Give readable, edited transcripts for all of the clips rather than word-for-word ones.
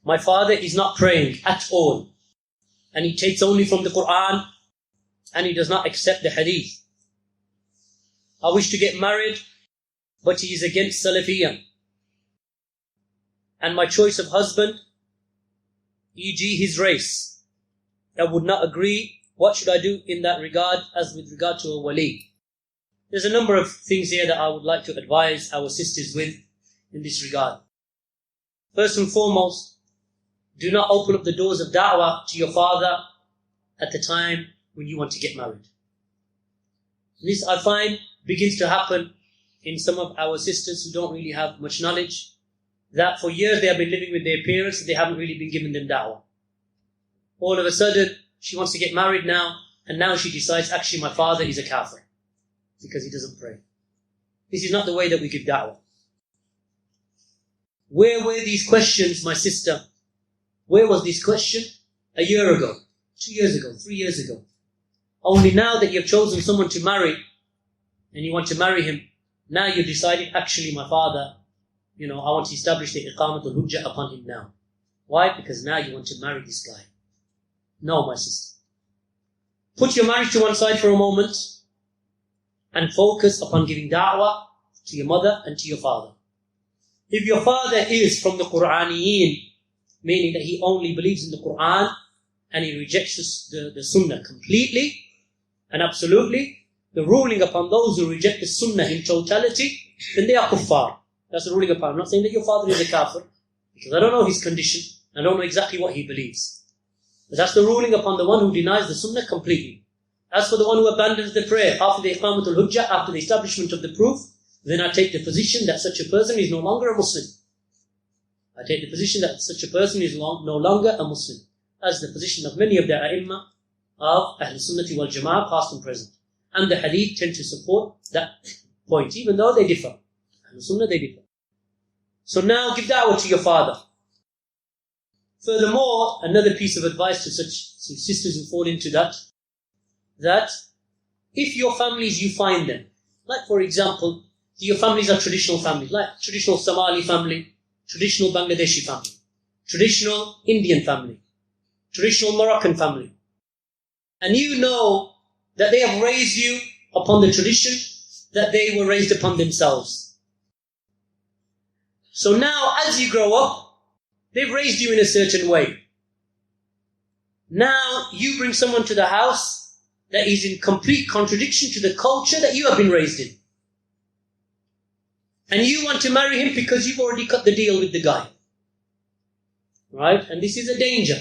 my father is not praying at all, and he takes only from the Quran, and he does not accept the hadith. I wish to get married, but he is against Salafiyya. And my choice of husband, e.g. his race, I would not agree. What should I do in that regard as with regard to a wali? There's a number of things here that I would like to advise our sisters with in this regard. First and foremost, do not open up the doors of da'wah to your father at the time when you want to get married. This, I find, begins to happen in some of our sisters who don't really have much knowledge, that for years they have been living with their parents and they haven't really been giving them da'wah. All of a sudden, she wants to get married now, and now she decides, actually my father is a kafir because he doesn't pray. This is not the way that we give da'wah. Where were these questions, my sister? Where was this question? A year ago, 2 years ago, 3 years ago. Only now that you've chosen someone to marry, and you want to marry him, now you've decided, actually my father, I want to establish the iqamatul hujjah upon him now. Why? Because now you want to marry this guy. No, my sister. Put your marriage to one side for a moment and focus upon giving da'wah to your mother and to your father. If your father is from the Qur'aniyin, meaning that he only believes in the Qur'an and he rejects the Sunnah completely and absolutely, the ruling upon those who reject the Sunnah in totality, then they are kuffar. That's the ruling upon. I'm not saying that your father is a kafir, because I don't know his condition, I don't know exactly what he believes. But that's the ruling upon the one who denies the Sunnah completely. As for the one who abandons the prayer after the iqamatul hujjah, after the establishment of the proof, then I take the position that such a person is no longer a Muslim. I take the position that such a person is no longer a Muslim, as the position of many of the ai*immah of Ahl Sunnati wal Jama'ah, past and present. And the hadith tend to support that point, even though they differ. Ahl Sunnah, they differ. So now give da'wah to your father. Furthermore, another piece of advice to such sisters who fall into that if your families, you find them, like for example, your families are traditional families, like traditional Somali family, traditional Bangladeshi family, traditional Indian family, traditional Moroccan family, and you know that they have raised you upon the tradition that they were raised upon themselves. So now, as you grow up, they've raised you in a certain way. Now, you bring someone to the house that is in complete contradiction to the culture that you have been raised in. And you want to marry him because you've already cut the deal with the guy. Right? And this is a danger.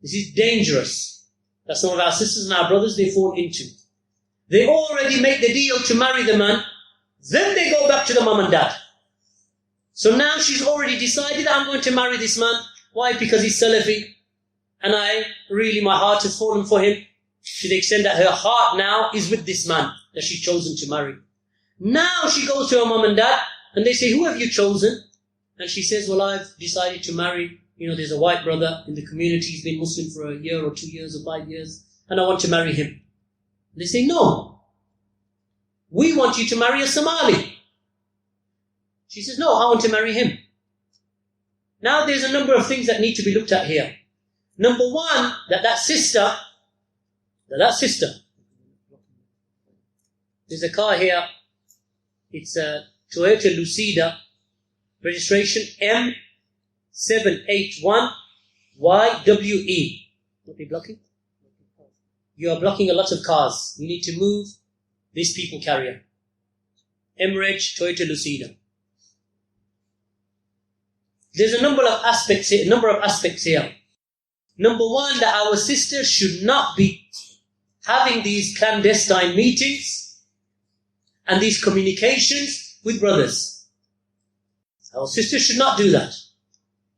This is dangerous. That some of our sisters and our brothers, they fall into. They already make the deal to marry the man, then they go back to the mum and dad. So now she's already decided, I'm going to marry this man. Why? Because he's Salafi. And my heart has fallen for him, to the extent that her heart now is with this man that she's chosen to marry. Now she goes to her mum and dad, and they say, who have you chosen? And she says, well, I've decided to marry, there's a white brother in the community, he's been Muslim for a year or 2 years or 5 years, and I want to marry him. They say, no, we want you to marry a Somali. She says, no, I want to marry him. Now there's a number of things that need to be looked at here. Number one, that sister, there's a car here, it's a Toyota Lucida, registration M781YWE. What are you blocking? You are blocking a lot of cars. You need to move this people carrier. M-Reg Toyota Lucida. There's a number of aspects here. Number one, that our sisters should not be having these clandestine meetings and these communications with brothers. Our sisters should not do that.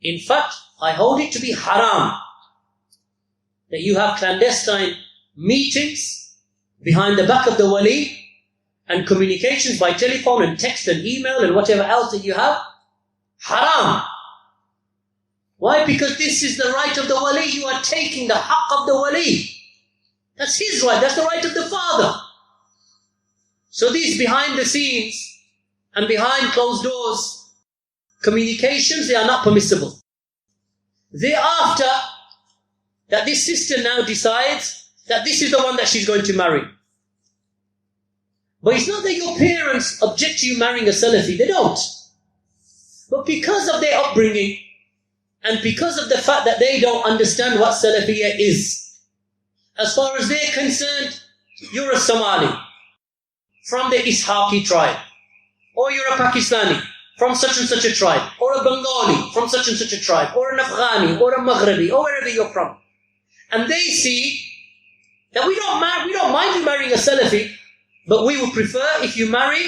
In fact, I hold it to be haram that you have clandestine meetings behind the back of the wali and communications by telephone and text and email and whatever else that you have. Haram. Why? Because this is the right of the wali. You are taking the haqq of the wali. That's his right. That's the right of the father. So these behind the scenes and behind closed doors communications, they are not permissible. Thereafter, that this sister now decides that this is the one that she's going to marry. But it's not that your parents object to you marrying a Salafi, they don't. But because of their upbringing, and because of the fact that they don't understand what Salafiyya is, as far as they're concerned, you're a Somali from the Ishaqi tribe, or you're a Pakistani from such and such a tribe, or a Bengali from such and such a tribe, or an Afghani, or a Maghribi, or wherever you're from. And they see that we don't mind you marrying a Salafi, but we would prefer if you marry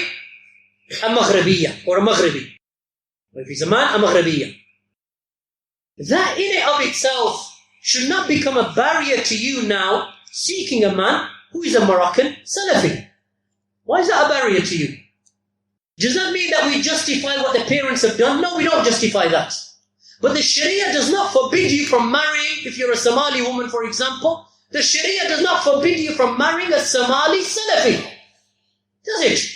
a Maghribiyya, or a Maghribi. Or if he's a man, a Maghribiyya. That in and of itself should not become a barrier to you now seeking a man who is a Moroccan Salafi. Why is that a barrier to you? Does that mean that we justify what the parents have done? No, we don't justify that. But the Sharia does not forbid you from marrying, if you're a Somali woman, for example, the Sharia does not forbid you from marrying a Somali Salafi. Does it?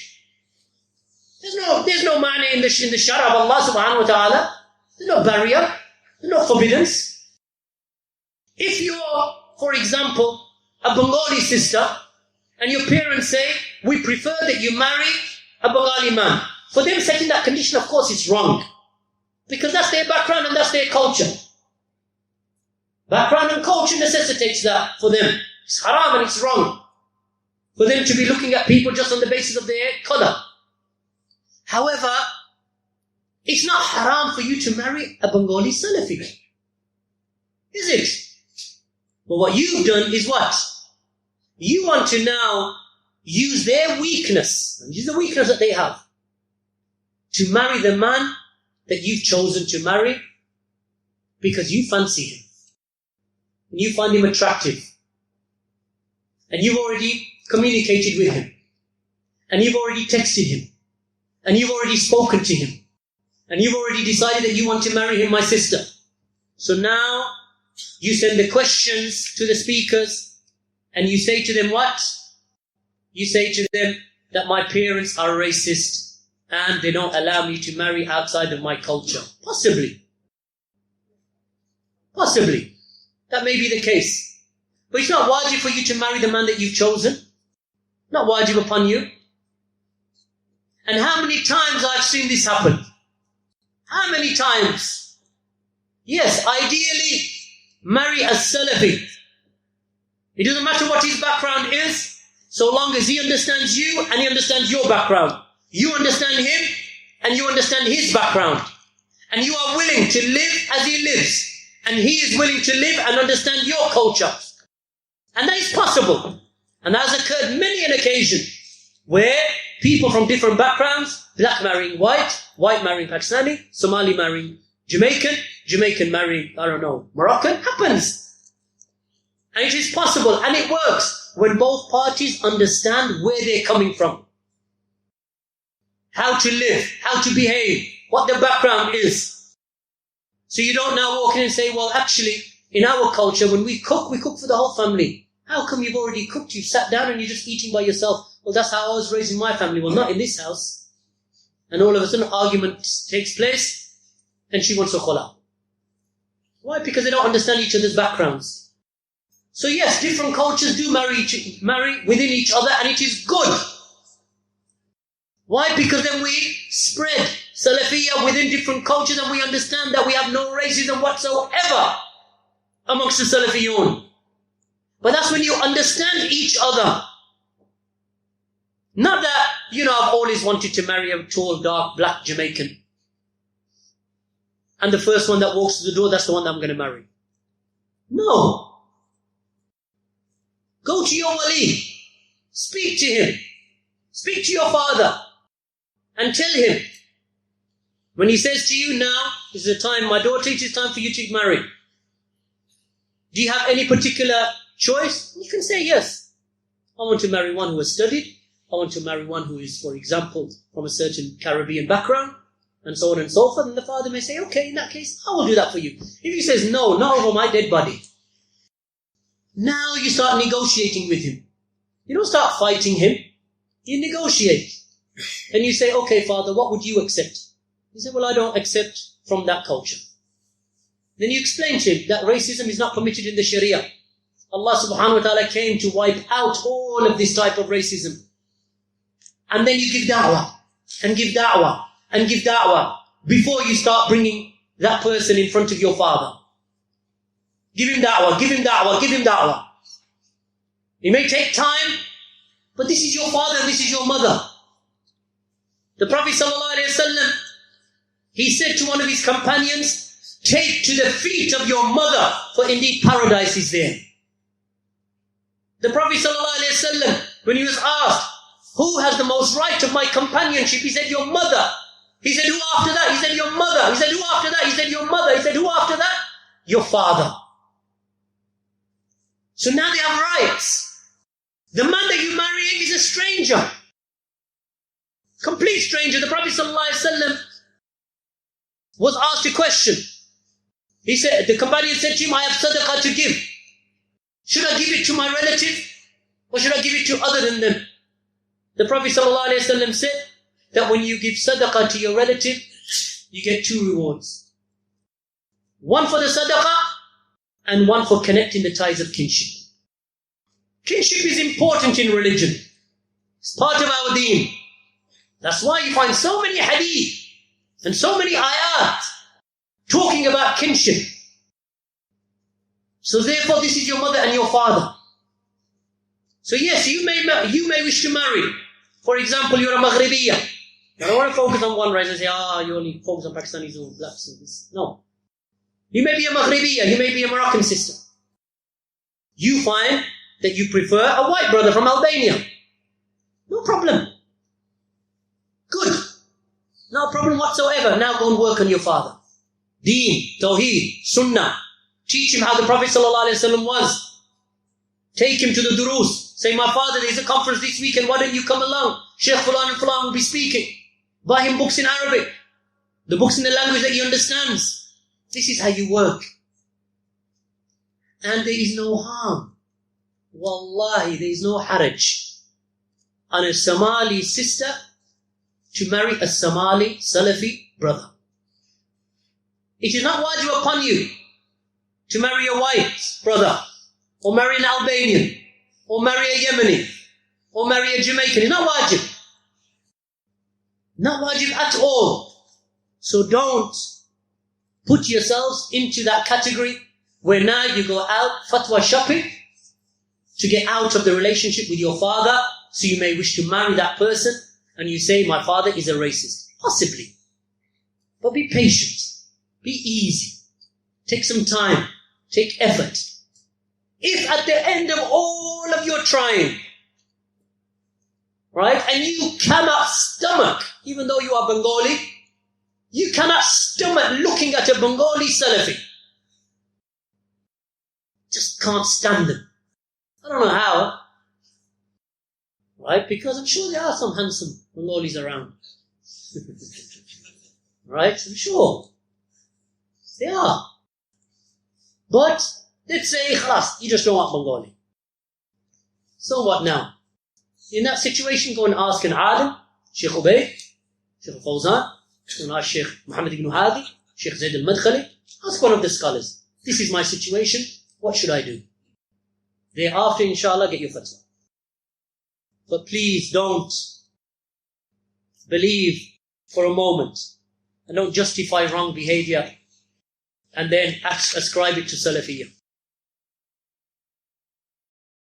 There's no man in the Shara of Allah subhanahu wa ta'ala. There's no barrier. There's no forbiddance. If you're, for example, a Bengali sister, and your parents say, we prefer that you marry a Bengali man. For them setting that condition, of course, it's wrong. Because that's their background and that's their culture. Background and culture necessitates that for them. It's haram and it's wrong. For them to be looking at people just on the basis of their colour. However, it's not haram for you to marry a Bengali Salafi. Is it? But what you've done is what? You want to now use their weakness, and use the weakness that they have, to marry the man that you've chosen to marry because you fancy him. And you find him attractive. And you've already communicated with him. And you've already texted him. And you've already spoken to him. And you've already decided that you want to marry him, my sister. So now you send the questions to the speakers and you say to them what? You say to them that my parents are racist and they don't allow me to marry outside of my culture. Possibly. Possibly. That may be the case. But it's not wajib for you to marry the man that you've chosen. Not wajib upon you. And how many times I've seen this happen? How many times? Yes, ideally, marry a Salafi. It doesn't matter what his background is, so long as he understands you and he understands your background. You understand him and you understand his background. And you are willing to live as he lives. And he is willing to live and understand your culture. And that is possible. And that has occurred many an occasion where people from different backgrounds, black marrying white, white marrying Pakistani, Somali marrying Jamaican, Jamaican marrying, Moroccan, happens. And it is possible and it works when both parties understand where they're coming from. How to live, how to behave, what the background is. So you don't now walk in and say, well, actually, in our culture, when we cook for the whole family. How come you've already cooked? You've sat down and you're just eating by yourself. Well, that's how I was raised in my family. Well, not in this house. And all of a sudden, an argument takes place and she wants a khula. Why? Because they don't understand each other's backgrounds. So yes, different cultures do marry within each other and it is good. Why? Because then we spread Salafiyya within different cultures and we understand that we have no racism whatsoever amongst the Salafiyyun. But that's when you understand each other. Not that, I've always wanted to marry a tall, dark, black Jamaican. And the first one that walks to the door, that's the one that I'm going to marry. No. Go to your wali. Speak to him. Speak to your father. And tell him. When he says to you, now is the time, my daughter, it is time for you to marry. Do you have any particular choice? You can say yes. I want to marry one who has studied. I want to marry one who is, for example, from a certain Caribbean background, and so on and so forth. And the father may say, okay, in that case, I will do that for you. If he says, no, not over my dead body. Now you start negotiating with him. You don't start fighting him. You negotiate. And you say, okay, father, what would you accept? He said, well, I don't accept from that culture. Then you explain to him that racism is not permitted in the Sharia. Allah subhanahu wa ta'ala came to wipe out all of this type of racism. And then you give da'wah, and give da'wah, and give da'wah, before you start bringing that person in front of your father. Give him da'wah, give him da'wah, give him da'wah. It may take time, but this is your father and this is your mother. The Prophet ﷺ, he said to one of his companions, take to the feet of your mother, for indeed paradise is there. The Prophet ﷺ, when he was asked, who has the most right of my companionship? He said, your mother. He said, who after that? He said, your mother. He said, who after that? He said, your mother. He said, who after that? Your father. So now they have rights. The man that you're marrying is a stranger. Complete stranger. The Prophet ﷺ was asked a question. He said, the companion said to him, I have sadaqah to give. Should I give it to my relative? Or should I give it to other than them? The Prophet ﷺ said that when you give sadaqah to your relative, you get 2 rewards. One for the sadaqah and one for connecting the ties of kinship. Kinship is important in religion. It's part of our deen. That's why you find so many hadith and so many ayat talking about kinship. So therefore this is your mother and your father. So yes, you may wish to marry. For example, you're a Maghribiya. I don't want to focus on one race and say, you only focus on Pakistanis or blacks and this. No. You may be a Maghribiya, you may be a Moroccan sister. You find that you prefer a white brother from Albania. No problem. Good. No problem whatsoever. Now go and work on your father. Deen, Tawheed, Sunnah. Teach him how the Prophet ﷺ was. Take him to the durus. Say, my father, there's a conference this weekend. Why don't you come along? Sheikh Fulan and Fulan will be speaking. Buy him books in Arabic. The books in the language that he understands. This is how you work. And there is no harm. Wallahi, there is no haraj on a Somali sister to marry a Somali Salafi brother. It is not wajib upon you to marry a white brother, or marry an Albanian, or marry a Yemeni, or marry a Jamaican. It's not wajib. Not wajib at all. So don't put yourselves into that category where now you go out fatwa shopping to get out of the relationship with your father, so you may wish to marry that person, and you say, my father is a racist. Possibly. But be patient. Be easy. Take some time. Take effort. If at the end of all of your trying, right, and you cannot stomach, even though you are Bengali, you cannot stomach looking at a Bengali Salafi. Just can't stand them. I don't know how. Right? Because I'm sure there are some handsome Bengalis around. Right? I'm sure. There are. But let's say, khalas, you just don't want Bengali. So what now? In that situation, go and ask an alim, Sheikh Ubayd, Sheikh Fawzan, go and ask Sheikh Muhammad ibn Hadi, Sheikh Zayd al-Madkhali. Ask one of the scholars. This is my situation. What should I do? Thereafter, inshallah, get your fatwa. But please don't believe for a moment and don't justify wrong behavior and then ascribe it to Salafiyya.